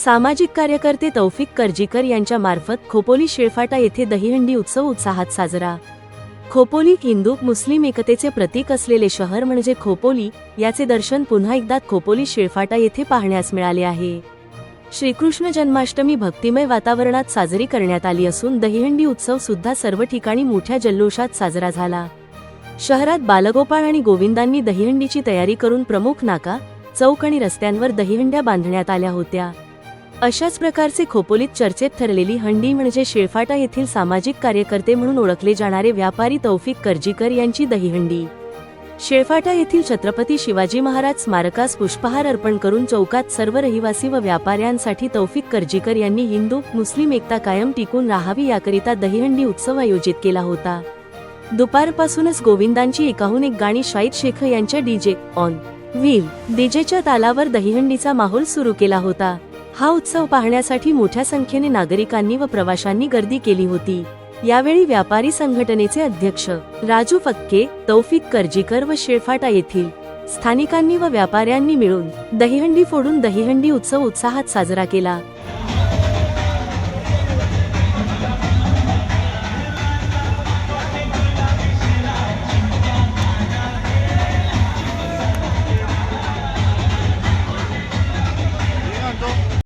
सामाजिक कार्यकर्ते तौफिक कर्जीकर यांच्या मार्फत खोपोली शिळफाटा येथे दहीहंडी उत्सव उत्साहात साजरा। खोपोली हिंदू मुस्लिम एकतेचे प्रतीक असलेले शहर म्हणजे खोपोली, याचे दर्शन पुन्हा एकदा खोपोली शिळफाटा येथे पाहण्यास मिळाले आहे। श्रीकृष्ण जन्माष्टमी भक्तिमय वातावरणात साजरी करण्यात आली असून दहीहंडी उत्सव सुद्धा सर्व ठिकाणी मोठ्या जल्लोषात साजरा झाला। शहरात बालगोपाळ आणि गोविंदांनी दहीहंडीची तयारी करून प्रमुख नाका, चौक आणि रस्त्यांवर दहीहंड्या बांधण्यात आल्या होत्या। अशाच प्रकारचे खोपोलीत चर्चेत ठरलेली हंडी म्हणजे शिळफाटा येथील सामाजिक कार्यकर्ते म्हणून ओळखले जाणारे व्यापारी तौफिक कर्जीकर यांची दहीहंडी। शिळफाटा येथील छत्रपती शिवाजी महाराज स्मारकास पुष्पहार अर्पण करून चौकात सर्व रहिवासी व व्यापाऱ्यांसाठी तौफिक कर्जीकर यांनी हिंदू मुस्लिम एकता कायम टिकून राहावी याकरिता दहीहंडी उत्सव आयोजित केला होता। दुपारपासूनच गोविंदांची एकाहून एक गाणी शाहीद शेख यांच्या डीजे ऑन व्हील डीजेच्या तालावर दहीहंडीचा माहोल सुरू केला होता। हा उत्सव पाहण्यासाठी मोठ्या संख्येने नागरिकांनी व प्रवाशांनी गर्दी केली होती। यावेळी व्यापारी संघटनेचे अध्यक्ष राजू फक्के, तौफिक कर्जीकर व शिळफाटा येथील स्थानिकांनी व व्यापाऱ्यांनी मिळून दहीहंडी फोडून दहीहंडी उत्सव उत्साहात साजरा केला।